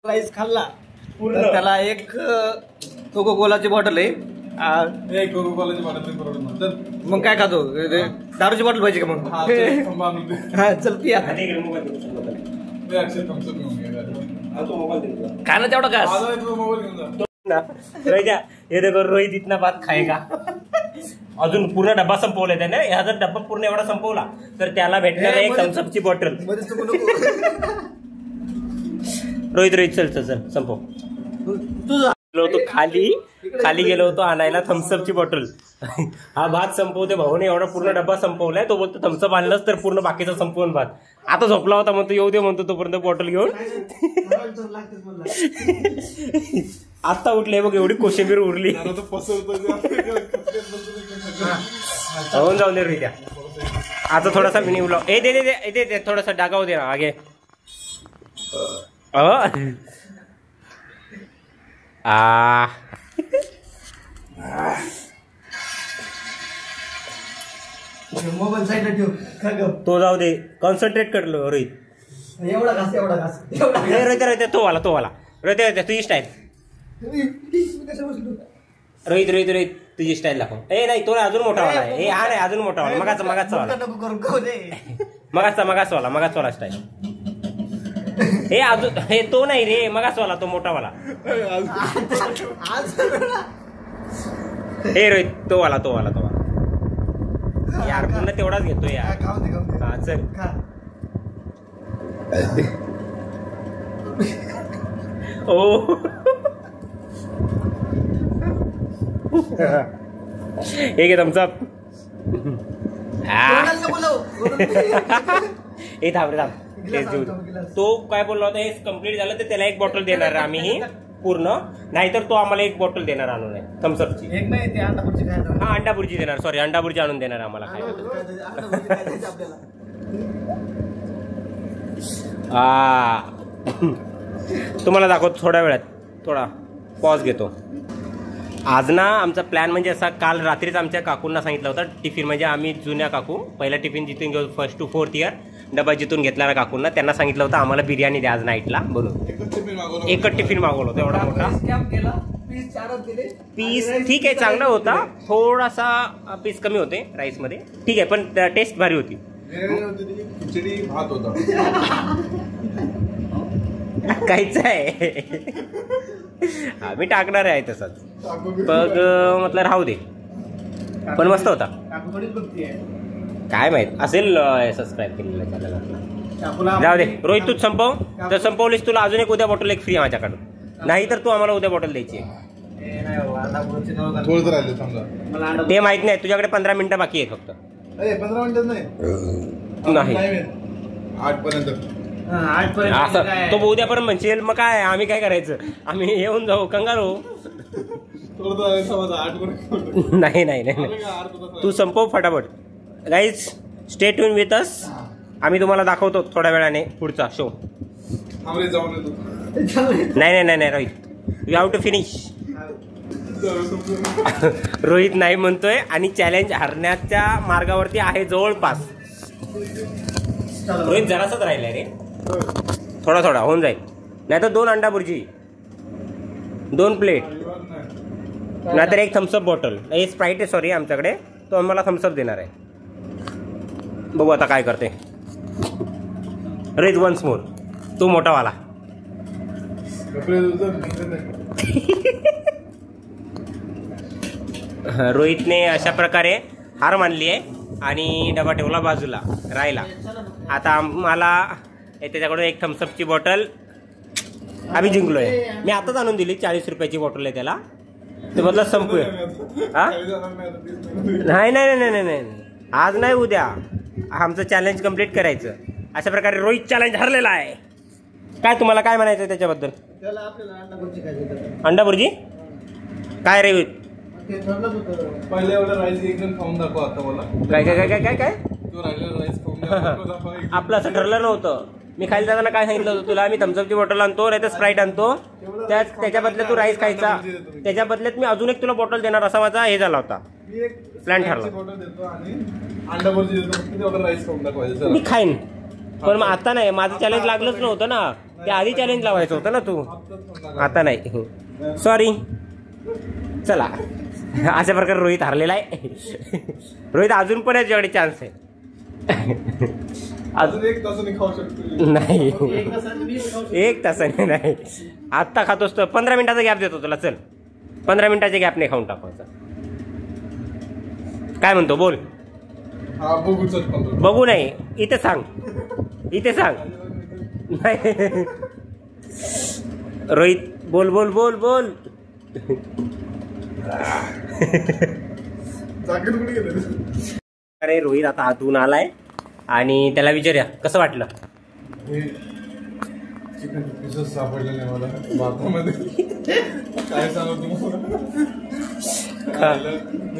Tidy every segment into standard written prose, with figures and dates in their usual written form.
Rice खाल्ला तर त्याला एक कोको कोलाची बॉटल आहे. एक कोको कोलाची बॉटल मग काय खातो? दारूची बॉटल पाहिजे का मग? हा चल पिया. खाना तेवढं का ये देखो रोहित इतना बात खाएगा. अजून पूर्ण डब्बा संपवलाय त्याने. ह्या जर डब्बा पूर्ण एवढा संपवला तर त्याला भेटणार आहे एक थम्सअपची बॉटल. रोहित रोहित चल चल चल संपव. गेलो होतो खाली गेलो होतो आणायला थम्सअपची बॉटल. हा भात संपवते भाऊने एवढा पूर्ण डब्बा संपवलाय. तो बोलतो थम्सअप आणलंच तर पूर्ण बाकीचा संपवून भात. आता झोपला होता म्हणतो येऊ दे म्हणतो तोपर्यंत बॉटल घेऊन. आता उठले बघ एवढी कोशिंबीर उरली. होऊन जाऊन दे रोहित्या. आता थोडासा मिनी उलाव. ए दे दे दे दे थोडासा डागाव दे ना आगे. मोबाईल साईडला ठेव. तो जाऊ दे कॉन्सन्ट्रेट करलो रोहित. एवढा घास रोहित तो वाला रोहित तुझी स्टाईल. रोहित रोहित रोहित तुझी स्टाईल दाखव. ए नाही तो अजून मोठा वाला आहे. ए हा नाही अजून मोठा वाला. मगाचा वाला स्टाईल. हे अजून हे तो नाही रे मगाच वाला तो मोठा वाला. हे रोहित तो वाला यार पुन्हा तेवढाच घेतो यार. हा चल ओ हे घे थम्सअप. हे थांब रे थांब. तो काय बोलला होता हे कम्प्लीट झालं तर त्याला एक बॉटल देणार आम्ही पूर्ण. नाहीतर तो आम्हाला एक बॉटल देणार आणून थम्सअपची. हा अंडा बुर्जी देणार. सॉरी अंडा बुर्जी आणून देणार आम्हाला तुम्हाला दाखवतो थोड्या वेळात. थोडा पॉज घेतो. आज ना आमचा प्लॅन म्हणजे असा काल रात्रीच आमच्या काकूंना सांगितलं होतं टिफिन म्हणजे आम्ही जुन्या काकू पहिला टिफिन जिथून घेऊ 1st to 4th year डबा जिथून घेतला काकूंना त्यांना सांगितलं होतं आम्हाला बिर्याणी द्या आज नाईटला बनवून. एकच टिफिन मागवलं होतं एवढा मोठा. पीस ठीक आहे चांगला होता. थोडासा पीस कमी होते राईस मध्ये. ठीक आहे पण टेस्ट भारी होती. खिचडी भात होता. काहीच आहे मी टाकणार आहे तसंच. मग म्हटलं राहू दे पण मस्त होता. काय माहित असेल सबस्क्राईब केलेलं चॅनल. जाऊ दे रोहित तूच संपव. जर संपवलीस तुला अजून एक उद्या बॉटल एक फ्री माझ्याकडून. नाही तर तू आम्हाला उद्या बॉटल द्यायची. ते माहित नाही तुझ्याकडे 15 मिनिटं बाकी आहे फक्त. 15 मिनिटं नाही 8 पर्यंत. असं तो उद्या पर्यंत म्हणशील मग काय आम्ही काय करायचं. आम्ही येऊन जाऊ कंगाल हो. नाही नाही नाही तू संपव फटाफट. Guys stay tune with us. आम्ही तुम्हाला दाखवतो थोड्या वेळाने पुढचा शो. नाही नाही नाही Rohit you have to finish. Rohit नाही म्हणतोय आणि चॅलेंज हरण्याच्या मार्गावरती आहे जवळपास. रोहित जरासच राहिलाय रे. थोडा थोडा होऊन जाईल. नाही तर 2 अंडा बुर्जी 2 प्लेट नाहीतर एक थम्सअप बॉटल. हे स्प्राईट आहे सॉरी आमच्याकडे. तो आम्हाला थम्सअप देणार आहे. बघू आता काय करते. रोहित वन्स मोर तू मोठा वाला. रोहितने अशा प्रकारे हार मानली आहे आणि डबा ठेवला बाजूला राहिला. आता आम्हाला त्याच्याकडून एक थम्सअपची बॉटल आम्ही जिंकलोय. मी आताच आणून दिली 40 रुपयाची बॉटल आहे त्याला. ते म्हटलं संपूया. हा नाही नाही नाही नाही नाही आज नाही उद्या आमचं चॅलेंज कम्प्लीट करायचं. अशा प्रकारे रोहित चॅलेंज हरलेला आहे. काय तुम्हाला काय म्हणायचं आहे त्याच्याबद्दल? अंडा बुर्जी काय रे पहिले एवढा राईस एकदम खाऊन दाखव. आता मला काय काय काय काय काय तो राहिलेला राईस खाऊन आपलं असं ठरलं नव्हतं. मी खायला जाताना काय सांगितलं होतं तुला मी थम्सअपची बॉटल आणतो नाही तर स्प्राईट आणतो. त्याच्या बदल्यात तू राईस खायचा. त्याच्या बदल्यात मी अजून एक तुला बॉटल देणार असा माझा हे झाला होता प्लॅन ठरला. मी खाईन पण मग आता नाही. माझं चॅलेंज लागलंच नव्हतं ना. ते आधी चॅलेंज लावायचं होतं ना तू, आता नाही. सॉरी. चला, अशा प्रकारे रोहित हरलेला आहे. रोहित अजून पण याच्याकडे चान्स आहे. अजून 1 तासाने खाऊ शकतो. नाही, 1 तासाने नाही. आत्ता खातोस तर 15 मिनिटाचा गॅप देतो तुला. चल, 15 मिनिटाच्या गॅपने खाऊन टाकायचा. काय म्हणतो बोल. हा बघू. चल 15. बघू नाही, इथे सांग, इथे सांग. नाही रोहित, बोल बोल बोल बोल. जाकेट कुठे गेलं? अरे रोहित आता हातून आलाय आणि त्याला विचारूया कसं वाटलं. चिकन पीसेस सापडले नाही मला भातामध्ये. काय सांगू तुम्हाला.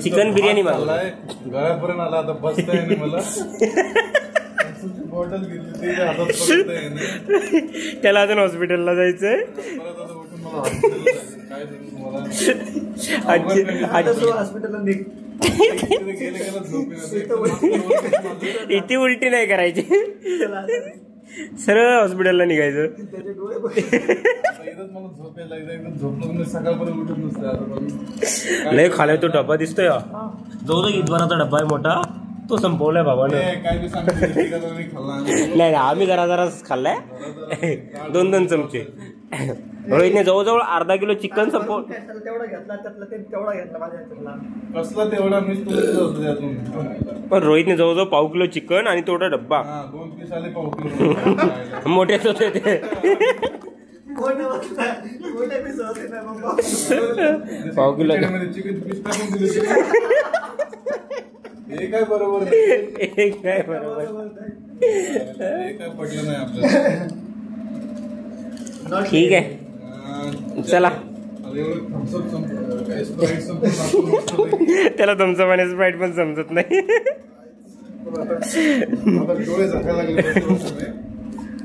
चिकन बिर्याणी मागवलाय, गळ्यापर्यंत आला. आता बसता येणे मला. बॉटल घेतली ते हातात पडत आहे. त्याला अजून हॉस्पिटलला जायचंय. परत आता उठून मला हॉस्पिटलला जायचं. काय सांगू तुम्हाला. हॉस्पिटलला निघ. इथे उलटी नाही करायची, सरळ हॉस्पिटलला निघायचं. लय खालाय तो डब्बा दिसतोय. जो ईदभराचा डब्बा आहे मोठा, तो संपवलाय बाबानं. नाही आम्ही जराच खाल्लाय. 2-2 चमचे. रोहितने जवळजवळ अर्धा किलो चिकन संपव. तेवढा घेतला, त्यातला तेवढा घेतला माझ्या. कसला तेवढा मी पण रोहितने जवळजवळ पाव किलो चिकन आणि तेवढा डब्बा. 2 पीस आले पाव किलो. मोठेच होते ते. पाव किलो चिकन पीस टाकून दिले. हे काय बरोबर नाही. एक काय बरोबर. हे काय पडलं नाही आपल्याला. ठीक आहे, चला. त्याला तुमचं म्हणे स्प्राईट पण समजत नाही. डोळे झाकायला लागले.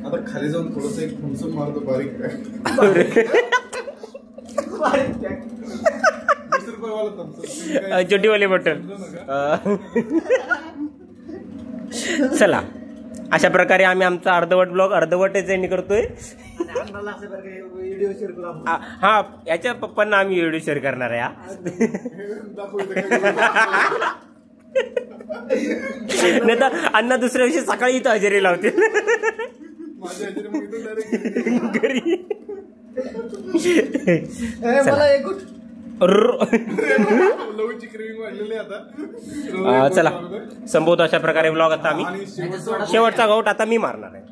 आता खाली जाऊन थोडस एक थम्सअप मारतो बारीक. 20 रुपयावाला थम्सअप, छोटीवाली बॉटल. चला, अशा प्रकारे आम्ही आमचा अर्धवट ब्लॉग अर्धवटच एंड करतोय. हा, याच्या पप्पांना आम्ही व्हिडिओ शेअर करणार आहे. नाही तर अण्णा दुसऱ्या दिवशी सकाळी इथं हजेरी लावते घरी. चला, संपवतो अशा प्रकारे ब्लॉग. आता आम्ही शेवटचा गाऊट आता मी मारणार आहे.